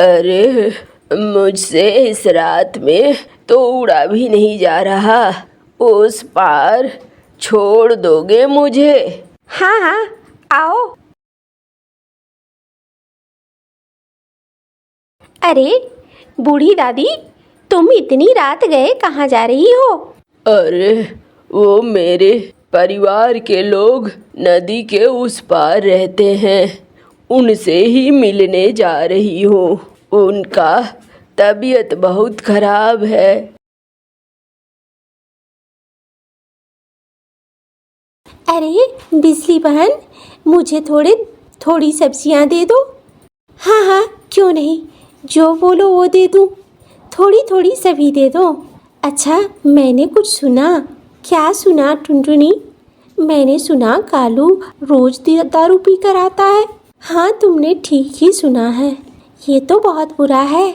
अरे, मुझसे इस रात में तो उड़ा भी नहीं जा रहा। उस पार छोड़ दोगे मुझे? हाँ हाँ, आओ। अरे बूढ़ी दादी, तुम इतनी रात गए कहाँ जा रही हो? अरे, वो मेरे परिवार के लोग नदी के उस पार रहते हैं, उनसे ही मिलने जा रही हूँ। उनका तबीयत बहुत खराब है। अरे बिजली बहन, मुझे थोड़ी सब्जियाँ दे दो। हाँ हाँ, क्यों नहीं, जो बोलो वो दे दूँ। थोड़ी थोड़ी सभी दे दो। अच्छा, मैंने कुछ सुना। क्या सुना टुनटुनी? मैंने सुना कालू रोज दारू पी कर आता है। हाँ, तुमने ठीक ही सुना है। ये तो बहुत बुरा है।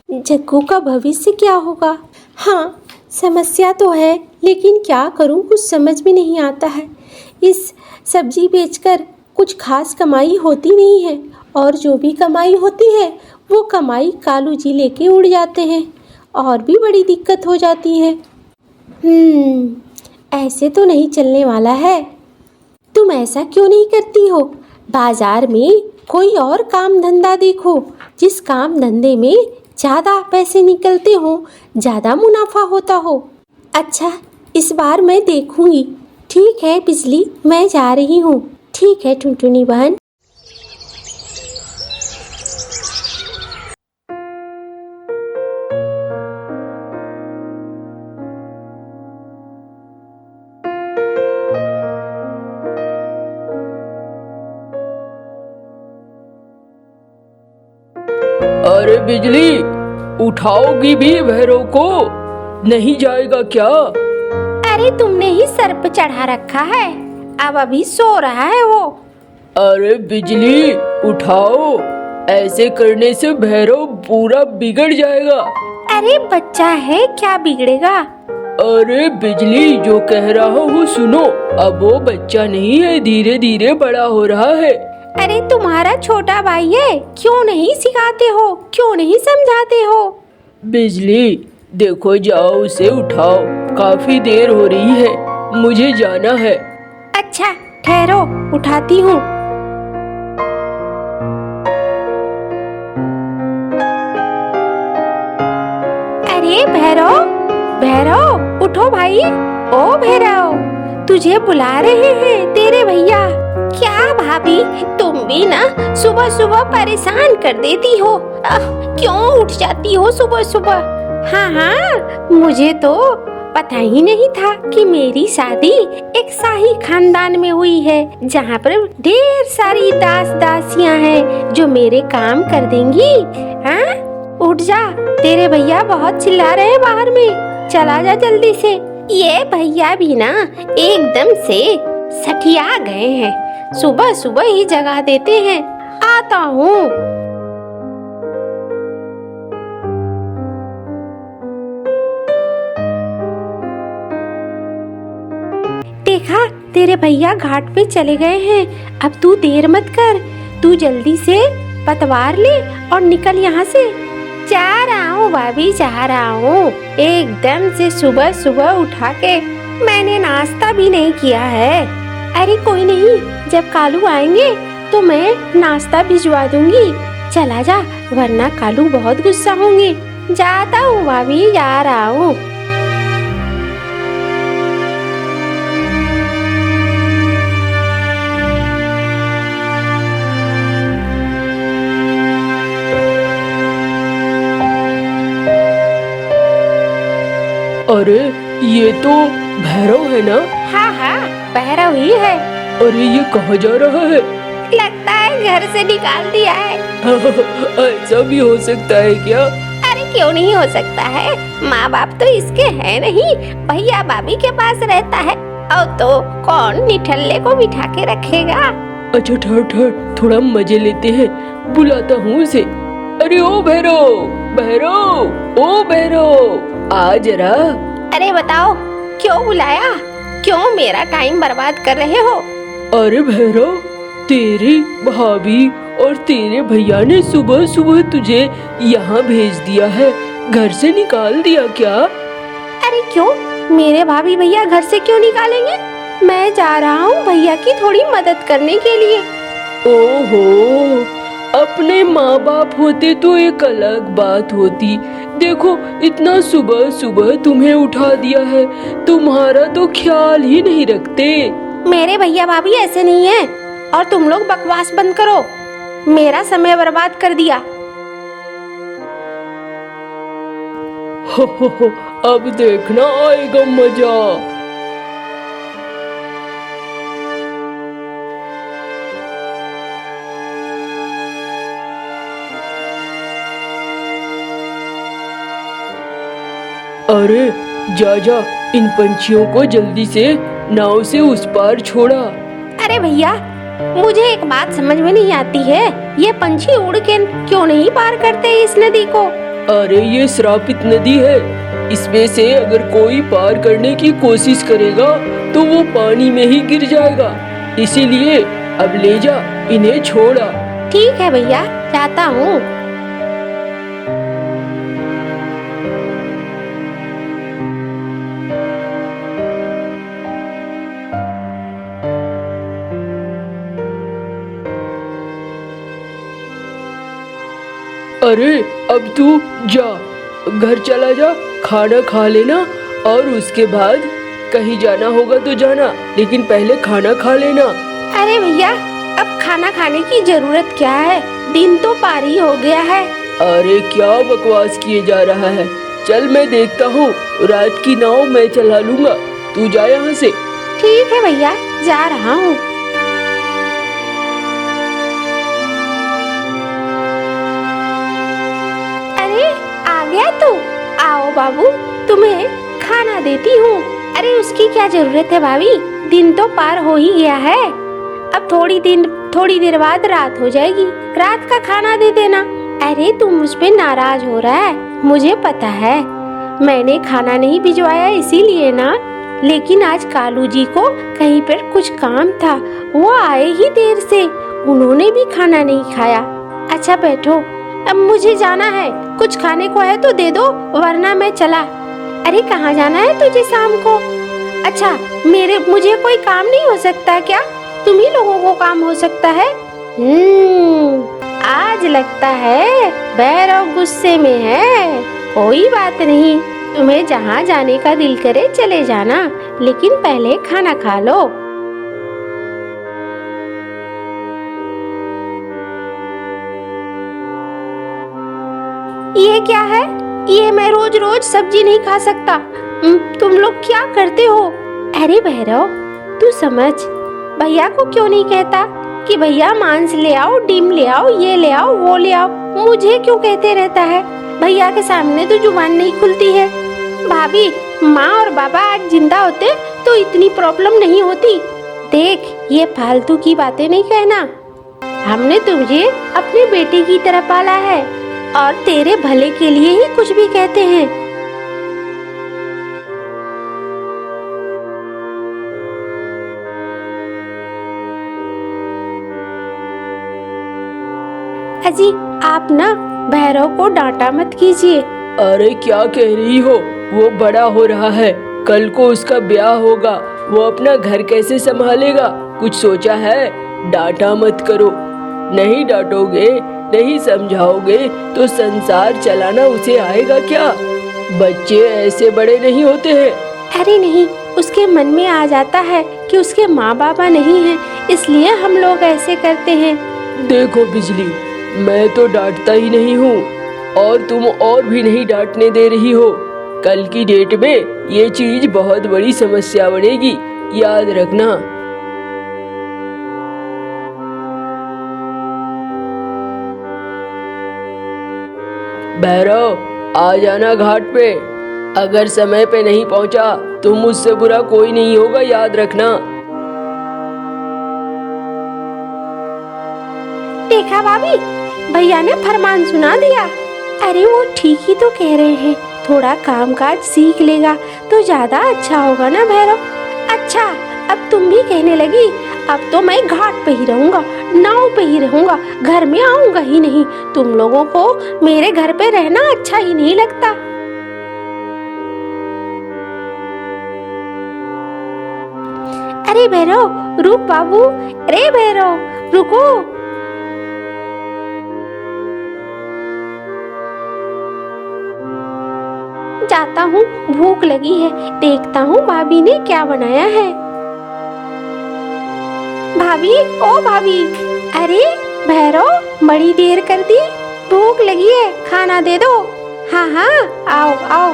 जग्गू का भविष्य क्या होगा? हाँ, समस्या तो है, लेकिन क्या करूँ, कुछ समझ में नहीं आता है। इस सब्जी बेचकर कुछ खास कमाई होती नहीं है, और जो भी कमाई होती है वो कमाई कालू जी लेके उड़ जाते हैं, और भी बड़ी दिक्कत हो जाती है। ऐसे तो नहीं चलने वाला है। तुम ऐसा क्यों नहीं करती हो? बाजार में कोई और काम धंधा देखो, जिस काम धंधे में ज़्यादा पैसे निकलते हो, ज़्यादा मुनाफा होता हो। अच्छा, इस बार मैं देखूंगी। ठीक है बिजली, मैं जा रही हूँ। ठीक है टुनटुनी बहन। अरे बिजली, उठाओगी भी भैरव को? नहीं जाएगा क्या? अरे तुमने ही सर पे चढ़ा रखा है, अब अभी सो रहा है वो। अरे बिजली, उठाओ। ऐसे करने से भैरव पूरा बिगड़ जाएगा। अरे बच्चा है, क्या बिगड़ेगा? अरे बिजली, जो कह रहा हूँ सुनो। अब वो बच्चा नहीं है, धीरे धीरे बड़ा हो रहा है। अरे तुम्हारा छोटा भाई है, क्यों नहीं सिखाते हो, क्यों नहीं समझाते हो? बिजली देखो, जाओ उसे उठाओ, काफी देर हो रही है, मुझे जाना है। अच्छा ठहरो, उठाती हूँ। अरे भैरव, भैरव उठो भाई। ओ भैरव, तुझे बुला रहे हैं तेरे भैया। क्या भाभी, तुम भी ना सुबह सुबह परेशान कर देती हो। क्यों उठ जाती हो सुबह सुबह? हाँ हाँ, मुझे तो पता ही नहीं था कि मेरी शादी एक शाही खानदान में हुई है, जहाँ पर ढेर सारी दासियाँ हैं जो मेरे काम कर देंगी। हाँ, उठ जा, तेरे भैया बहुत चिल्ला रहे हैं बाहर में। चला जा जल्दी से। ये भैया भी ना एकदम से सठिया गए हैं, सुबह सुबह ही जगा देते हैं। आता हूँ। देखा, तेरे भैया घाट पे चले गए हैं। अब तू देर मत कर, तू जल्दी से पतवार ले और निकल यहाँ से। जा रहा हूँ भाभी, जा रहा हूँ। एकदम से सुबह सुबह उठा के मैंने नाश्ता भी नहीं किया है। अरे कोई नहीं, जब कालू आएंगे तो मैं नाश्ता भिजवा दूंगी। चला जा, वरना कालू बहुत गुस्सा होंगे। जाता हूँ भाभी, जा रहा हूँ। अरे ये तो भैरव है ना? हाँ हाँ, भैरव ही है। अरे ये कहाँ जा रहा है? लगता है घर से निकाल दिया है। ऐसा भी हो सकता है क्या? अरे क्यों नहीं हो सकता है, माँ बाप तो इसके है नहीं, भैया भाभी के पास रहता है। और तो कौन निठल्ले को बिठा के रखेगा। अच्छा ठहर ठहर, थोड़ा मजे लेते हैं, बुलाता हूँ उसे। अरे ओ भैरव, भैरव, ओ भैरव, आ जरा। अरे बताओ, क्यों बुलाया? क्यों मेरा टाइम बर्बाद कर रहे हो? अरे भैरव, तेरी भाभी और तेरे भैया ने सुबह सुबह तुझे यहाँ भेज दिया है, घर से निकाल दिया क्या? अरे क्यों, मेरे भाभी भैया घर से क्यों निकालेंगे? मैं जा रहा हूँ भैया की थोड़ी मदद करने के लिए। ओहो, अपने माँ बाप होते तो एक अलग बात होती। देखो, इतना सुबह सुबह तुम्हें उठा दिया है, तुम्हारा तो ख्याल ही नहीं रखते। मेरे भैया भाभी ऐसे नहीं है, और तुम लोग बकवास बंद करो, मेरा समय बर्बाद कर दिया। हो, अब देखना आएगा मजा। अरे जा जा, इन पंछियों को जल्दी से नाव से उस पार छोड़ा। अरे भैया, मुझे एक बात समझ में नहीं आती है, ये पंछी उड़ के क्यों नहीं पार करते इस नदी को? अरे ये श्रापित नदी है, इसमें से अगर कोई पार करने की कोशिश करेगा तो वो पानी में ही गिर जाएगा। इसीलिए अब ले जा, इन्हें छोड़ा। ठीक है भैया, जाता हूँ। अरे अब तू जा, घर चला जा, खाना खा लेना और उसके बाद कहीं जाना होगा तो जाना, लेकिन पहले खाना खा लेना। अरे भैया, अब खाना खाने की जरूरत क्या है, दिन तो पार ही हो गया है। अरे क्या बकवास किए जा रहा है, चल मैं देखता हूँ, रात की नाव मैं चला लूंगा, तू जा यहाँ से। ठीक है भैया, जा रहा हूँ। अरे आ गया तू, आओ बाबू, तुम्हें खाना देती हूँ। अरे उसकी क्या जरूरत है भाभी, दिन तो पार हो ही गया है, अब थोड़ी देर बाद रात हो जाएगी, रात का खाना दे देना। अरे तुम मुझ पे नाराज हो रहा है, मुझे पता है, मैंने खाना नहीं भिजवाया इसीलिए ना, लेकिन आज कालू जी को कहीं पर कुछ काम था, वो आए ही देर से, उन्होंने भी खाना नहीं खाया। अच्छा बैठो, अब मुझे जाना है, कुछ खाने को है तो दे दो, वरना मैं चला। अरे कहाँ जाना है तुझे शाम को? अच्छा, मुझे कोई काम नहीं हो सकता क्या? तुम ही लोगों को काम हो सकता है। आज लगता है भैरव गुस्से में है। कोई बात नहीं, तुम्हें जहाँ जाने का दिल करे चले जाना, लेकिन पहले खाना खा लो। ये क्या है? ये मैं रोज रोज सब्जी नहीं खा सकता। तुम लोग क्या करते हो? अरे भैरव, तू समझ, भैया को क्यों नहीं कहता कि भैया मांस ले आओ, डिम ले आओ, ये ले आओ, वो ले आओ, मुझे क्यों कहते रहता है? भैया के सामने तो जुबान नहीं खुलती है। भाभी, माँ और बाबा आज जिंदा होते तो इतनी प्रॉब्लम नहीं होती। देख, ये फालतू की बातें नहीं कहना, हमने तुझे अपने बेटे की तरह पाला है और तेरे भले के लिए ही कुछ भी कहते हैं। अजी, आप ना भैरव को डांटा मत कीजिए। अरे क्या कह रही हो, वो बड़ा हो रहा है, कल को उसका ब्याह होगा, वो अपना घर कैसे संभालेगा, कुछ सोचा है? डांटा मत करो, नहीं डांटोगे, नहीं समझाओगे तो संसार चलाना उसे आएगा क्या? बच्चे ऐसे बड़े नहीं होते हैं। अरे नहीं, उसके मन में आ जाता है कि उसके माँ बाबा नहीं हैं, इसलिए हम लोग ऐसे करते हैं। देखो बिजली, मैं तो डांटता ही नहीं हूँ और तुम और भी नहीं डांटने दे रही हो। कल की डेट में ये चीज बहुत बड़ी समस्या बनेगी, याद रखना। भैरव, आ जाना घाट पे, अगर समय पे नहीं पहुंचा तो मुझसे बुरा कोई नहीं होगा, याद रखना। देखा भाभी, भैया ने फरमान सुना दिया। अरे वो ठीक ही तो कह रहे हैं, थोड़ा काम काज सीख लेगा तो ज्यादा अच्छा होगा ना भैरव। अच्छा, अब तुम भी कहने लगी? अब तो मैं घाट पे ही रहूंगा, नाव पे ही रहूंगा, घर में आऊंगा ही नहीं। तुम लोगों को मेरे घर पे रहना अच्छा ही नहीं लगता। अरे भैरव रुक बाबू, अरे भैरव रुको। जाता हूँ, भूख लगी है, देखता हूँ भाभी ने क्या बनाया है। भाभी, ओ भाभी। अरे भैरव, बड़ी देर कर दी, भूख लगी है, खाना दे दो। हाँ हाँ, आओ आओ।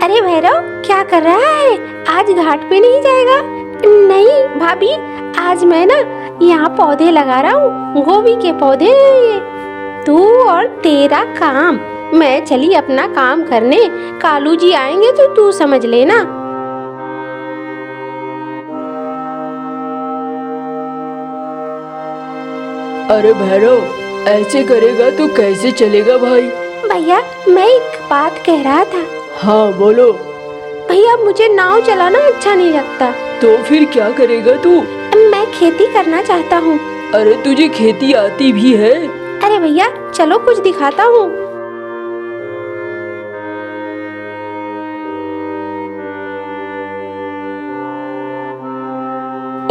अरे भैरव, क्या कर रहा है? आज घाट पे नहीं जाएगा? नहीं भाभी, आज मैं ना यहाँ पौधे लगा रहा हूँ, गोभी के पौधे हैं ये। तू और तेरा काम। मैं चली अपना काम करने, कालू जी आएंगे तो तू समझ लेना। अरे भैरव, ऐसे करेगा तो कैसे चलेगा भाई? भैया, मैं एक बात कह रहा था। हाँ बोलो। भैया, मुझे नाव चलाना अच्छा नहीं लगता। तो फिर क्या करेगा तू? मैं खेती करना चाहता हूँ। अरे तुझे खेती आती भी है? अरे भैया, चलो कुछ दिखाता हूँ।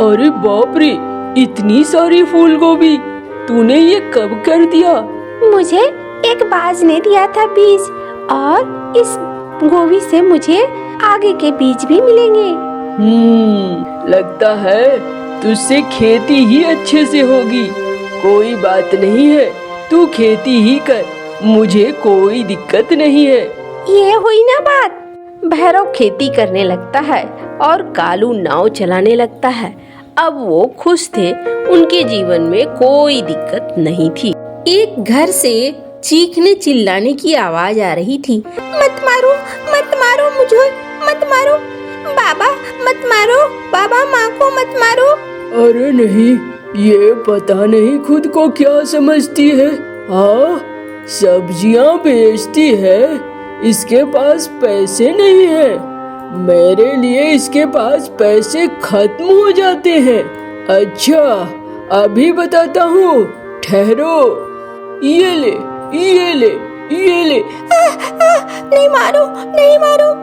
अरे बाप रे, इतनी सारी फूल गोभी तूने ये कब कर दिया? मुझे एक बाज ने दिया था बीज, और इस गोभी से मुझे आगे के बीज भी मिलेंगे। लगता है तुझसे खेती ही अच्छे से होगी। कोई बात नहीं है, तू खेती ही कर, मुझे कोई दिक्कत नहीं है। ये हुई ना बात। भैरव खेती करने लगता है और कालू नाव चलाने लगता है। अब वो खुश थे, उनके जीवन में कोई दिक्कत नहीं थी। एक घर से चीखने चिल्लाने की आवाज आ रही थी। मत मारो मुझे, मत मारो बाबा, मत मारो बाबा, माँ को मत मारो। अरे नहीं, ये पता नहीं खुद को क्या समझती है। हाँ, सब्जियाँ बेचती है, इसके पास पैसे नहीं है। मेरे लिए इसके पास पैसे खत्म हो जाते हैं। अच्छा, अभी बताता हूँ, ठहरो। ये ले, ये ले, ये ले। नहीं मारो, नहीं मारो।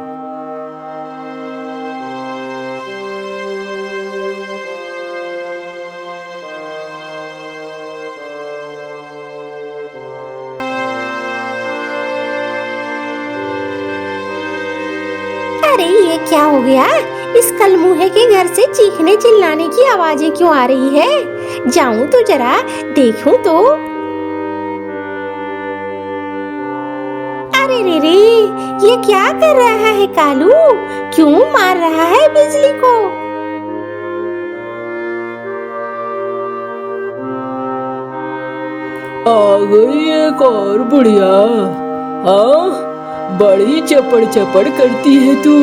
अरे ये क्या हो गया? इस कलमुहे के घर से चीखने चिल्लाने की आवाजें क्यों आ रही है? जाऊं तो जरा देखूं तो। अरे रे, ये क्या कर रहा है कालू? क्यों मार रहा है बिजली को? आ गई एक और बुढ़िया। हाँ, बड़ी चपड़ चपड़ करती है तू।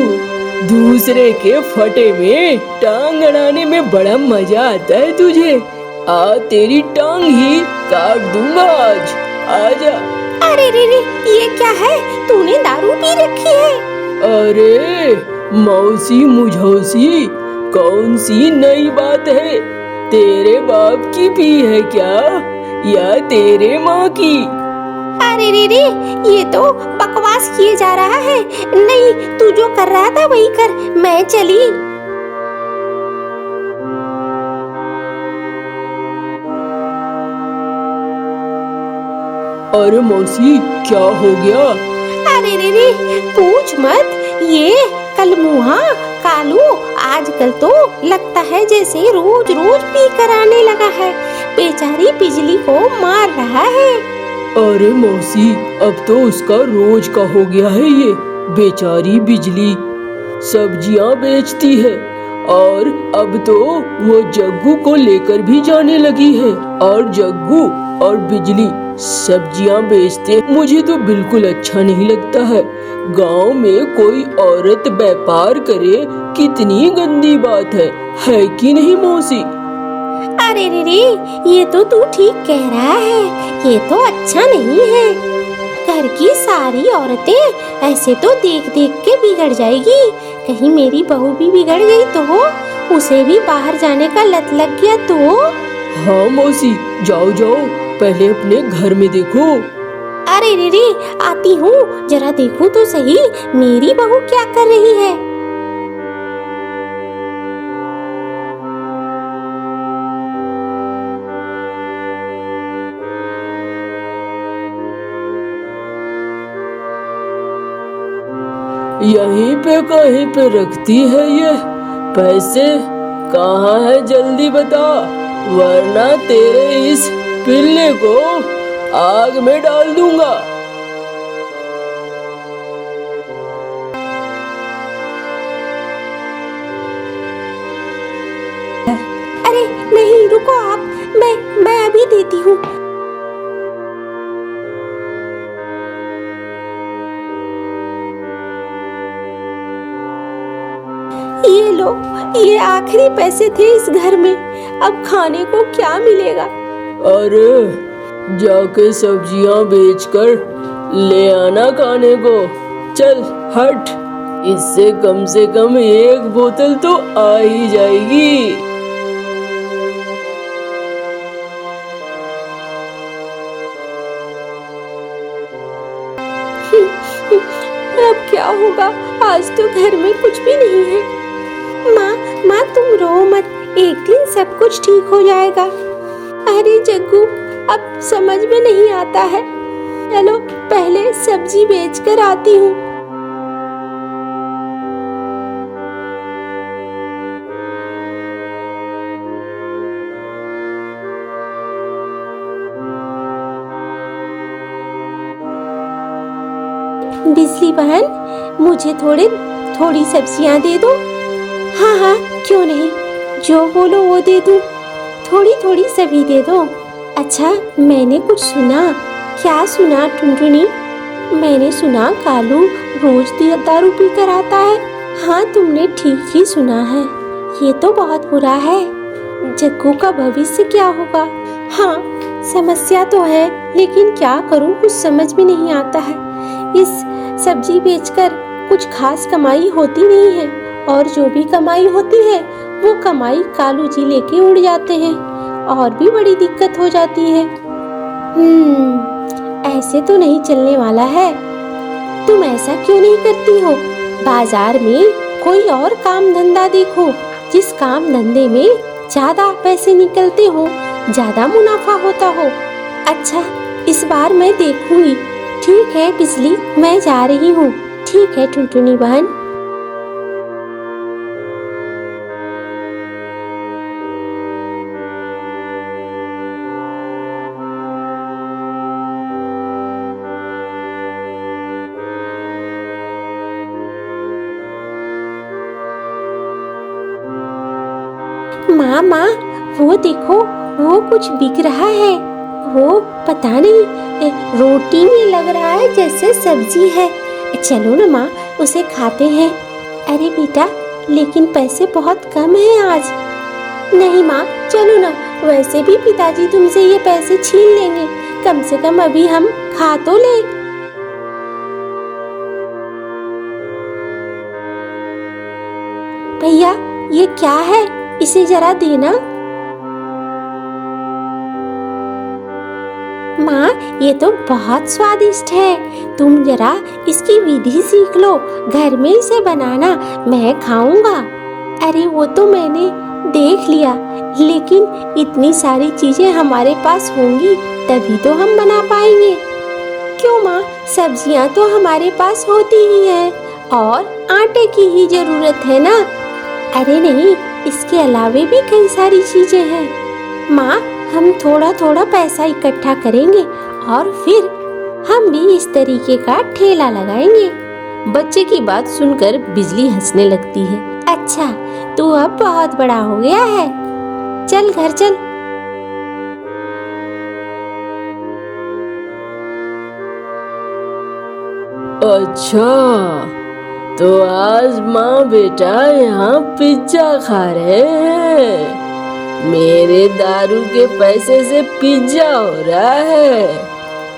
दूसरे के फटे में टांग अड़ाने में बड़ा मजा आता है तुझे। आ, तेरी टांग ही काट दूंगा आज। आजा। अरे रे, ये क्या है? तूने दारू पी रखी है? अरे मौसी मुझौसी, कौन सी नई बात है? तेरे बाप की पी है क्या, या तेरे माँ की? अरे रे, ये तो बकवास किए जा रहा है। नहीं, तू जो कर रहा था वही कर, मैं चली। अरे मौसी, क्या हो गया? अरे रे, पूछ मत। ये कलमुहा कालू आजकल तो लगता है जैसे रोज रोज पी कर आने लगा है। बेचारी बिजली को मार रहा है। अरे मौसी, अब तो उसका रोज का हो गया है ये। बेचारी बिजली सब्जियां बेचती है, और अब तो वो जग्गू को लेकर भी जाने लगी है। और जग्गू और बिजली सब्जियां बेचते मुझे तो बिल्कुल अच्छा नहीं लगता है। गांव में कोई औरत व्यापार करे, कितनी गंदी बात है कि नहीं मौसी? अरे रे रे, ये तो तू ठीक कह रहा है, ये तो अच्छा नहीं है। घर की सारी औरतें ऐसे तो देख देख के बिगड़ जाएगी। कहीं मेरी बहू भी बिगड़ गई तो, उसे भी बाहर जाने का लत लग गया तो। हाँ मौसी, जाओ जाओ, पहले अपने घर में देखो। अरे रे रे, आती हूँ, जरा देखूं तो सही मेरी बहू क्या कर रही है। यहीं पे कहीं पे रखती है ये पैसे। कहाँ है, जल्दी बता, वरना तेरे इस पिल्ले को आग में डाल दूंगा। अरे नहीं, रुको आप, मैं अभी देती हूँ। ये लो, ये आखिरी पैसे थे इस घर में, अब खाने को क्या मिलेगा। अरे जाके सब्जियां बेचकर ले आना खाने को। चल हट, इससे कम से कम एक बोतल तो आ ही जाएगी। अब क्या होगा, आज तो घर में कुछ भी नहीं है। माँ तुम रो मत, एक दिन सब कुछ ठीक हो जाएगा। अरे जग्गू, अब समझ में नहीं आता है। चलो पहले सब्जी बेचकर आती हूँ। बिजली बहन, मुझे थोड़ी सब्जियां दे दो। हाँ हाँ, क्यों नहीं, जो बोलो वो दे दूं। थोड़ी सभी दे दो। अच्छा, मैंने कुछ सुना। क्या सुना टुनटुनी? मैंने सुना कालू रोज दारू पी कर आता है। हाँ, तुमने ठीक ही सुना है, ये तो बहुत बुरा है। जग्गू का भविष्य क्या होगा? हाँ, समस्या तो है, लेकिन क्या करूँ, कुछ समझ में नहीं आता है। इस सब्जी बेचकर कुछ खास कमाई होती नहीं है, और जो भी कमाई होती है वो कमाई कालू जी लेके उड़ जाते हैं, और भी बड़ी दिक्कत हो जाती है। ऐसे तो नहीं चलने वाला है। तुम ऐसा क्यों नहीं करती हो? बाजार में कोई और काम धंधा देखो, जिस काम धंधे में ज्यादा पैसे निकलते हो, ज्यादा मुनाफा होता हो। अच्छा, इस बार मैं देखूंगी। ठीक है बिजली, मैं जा रही हूँ। ठीक है टुनटुनी बहन। माँ, वो देखो, वो कुछ बिक रहा है। वो पता नहीं, रोटी में लग रहा है जैसे सब्जी है। चलो ना माँ, उसे खाते हैं। अरे बेटा, लेकिन पैसे बहुत कम हैं आज। नहीं माँ, चलो ना, वैसे भी पिताजी तुमसे ये पैसे छीन लेंगे। कम से कम अभी हम खा तो ले। भैया, ये क्या है, इसे जरा देना। माँ, ये तो बहुत स्वादिष्ट है, तुम जरा इसकी विधि सीख लो, घर में इसे बनाना, मैं खाऊंगा। अरे वो तो मैंने देख लिया, लेकिन इतनी सारी चीजें हमारे पास होंगी तभी तो हम बना पाएंगे। क्यों माँ, सब्जियाँ तो हमारे पास होती ही हैं, और आटे की ही जरूरत है ना। अरे नहीं, इसके अलावे भी कई सारी चीजें हैं। माँ, हम थोड़ा थोड़ा पैसा इकट्ठा करेंगे और फिर हम भी इस तरीके का ठेला लगाएंगे। बच्चे की बात सुनकर बिजली हंसने लगती है। अच्छा, तू अब बहुत बड़ा हो गया है, चल घर चल। अच्छा, तो आज माँ बेटा यहाँ पिज्जा खा रहे हैं। मेरे दारू के पैसे से पिज्जा हो रहा है।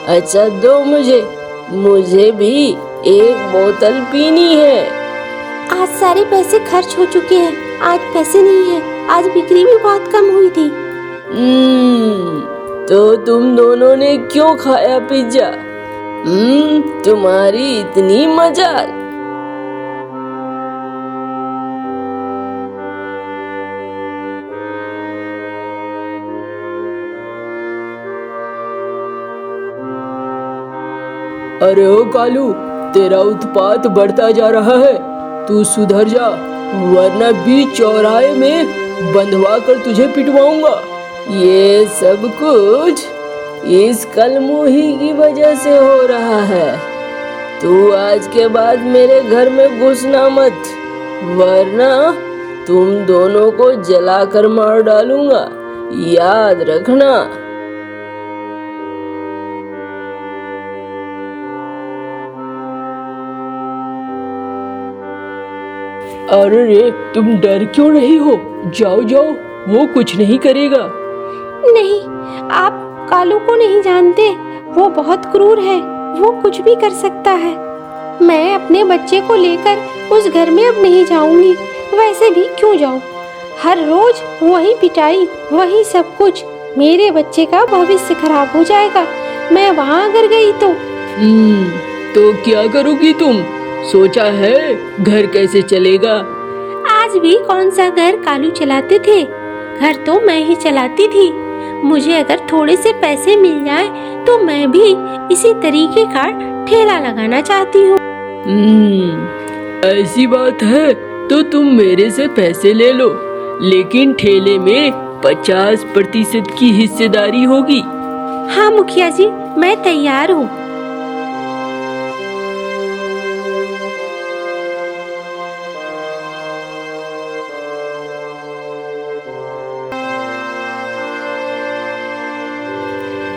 अच्छा दो मुझे भी एक बोतल पीनी है। आज सारे पैसे खर्च हो चुके हैं, आज पैसे नहीं है। आज बिक्री भी बहुत कम हुई थी। तो तुम दोनों ने क्यों खाया पिज्जा? तुम्हारी इतनी मजाल। अरे ओ कालू, तेरा उत्पात बढ़ता जा रहा है। तू सुधर जा, वरना बीच चौराहे में बंधवा कर तुझे पिटवाऊंगा। ये सब कुछ इस कलमुही की वजह से हो रहा है। तू आज के बाद मेरे घर में घुसना मत, वरना तुम दोनों को जलाकर मार डालूंगा, याद रखना। अरे रे, तुम डर क्यों रही हो? जाओ जाओ, वो कुछ नहीं करेगा। नहीं, आप कालू को नहीं जानते। वो बहुत क्रूर है, वो कुछ भी कर सकता है। मैं अपने बच्चे को लेकर उस घर में अब नहीं जाऊंगी। वैसे भी क्यों जाऊं? हर रोज वही पिटाई, वही सब कुछ। मेरे बच्चे का भविष्य खराब हो जाएगा मैं वहाँ अगर गई तो क्या करोगी तुम? सोचा है घर कैसे चलेगा? आज भी कौन सा घर कालू चलाते थे? घर तो मैं ही चलाती थी। मुझे अगर थोड़े से पैसे मिल जाए तो मैं भी इसी तरीके का ठेला लगाना चाहती हूँ। ऐसी बात है तो तुम मेरे से पैसे ले लो, लेकिन ठेले में 50% की हिस्सेदारी होगी। हाँ मुखिया जी, मैं तैयार हूँ।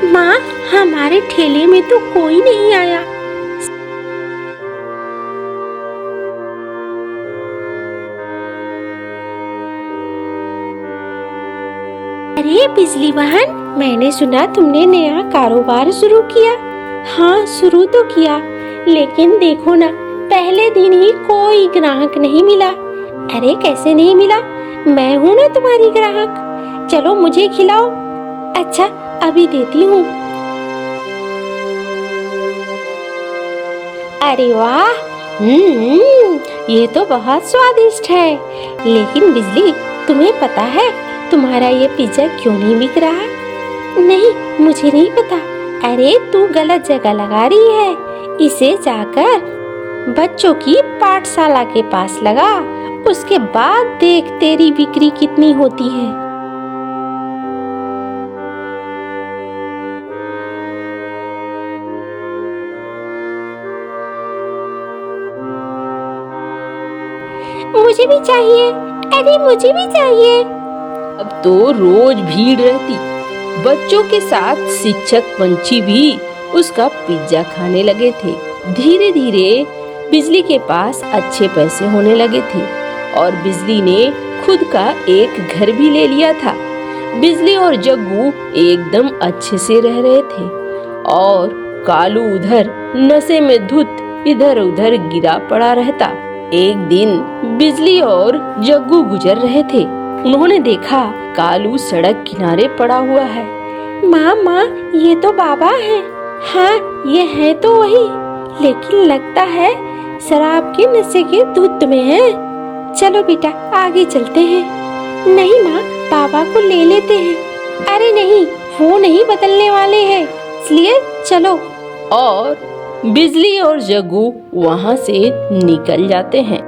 माँ, हमारे ठेले में तो कोई नहीं आया। अरे बिजली बहन, मैंने सुना तुमने नया कारोबार शुरू किया। हाँ, शुरू तो किया, लेकिन देखो ना, पहले दिन ही कोई ग्राहक नहीं मिला। अरे कैसे नहीं मिला? मैं हूँ ना तुम्हारी ग्राहक। चलो मुझे खिलाओ। अच्छा, अभी देती हूँ। अरे वाह, ये तो बहुत स्वादिष्ट है। लेकिन बिजली, तुम्हें पता है तुम्हारा ये पिज्जा क्यों नहीं बिक रहा? नहीं, मुझे नहीं पता। अरे तू गलत जगह लगा रही है। इसे जाकर बच्चों की पाठशाला के पास लगा, उसके बाद देख तेरी बिक्री कितनी होती है। मुझे भी चाहिए। अरे मुझे भी चाहिए। अब तो रोज भीड़ रहती। बच्चों के साथ शिक्षक पंछी भी उसका पिज्जा खाने लगे थे। धीरे धीरे बिजली के पास अच्छे पैसे होने लगे थे और बिजली ने खुद का एक घर भी ले लिया था। बिजली और जग्गू एकदम अच्छे से रह रहे थे और कालू उधर नशे में धुत इधर उधर गिरा पड़ा रहता। एक दिन बिजली और जग्गू गुजर रहे थे। उन्होंने देखा कालू सड़क किनारे पड़ा हुआ है। माँ, ये तो बाबा है। हाँ, ये है तो वही, लेकिन लगता है शराब के नशे के धुत में है। चलो बेटा, आगे चलते हैं। नहीं माँ, बाबा को ले लेते हैं। अरे नहीं, वो नहीं बदलने वाले हैं, इसलिए चलो। और बिजली और जग्गू वहाँ से निकल जाते हैं।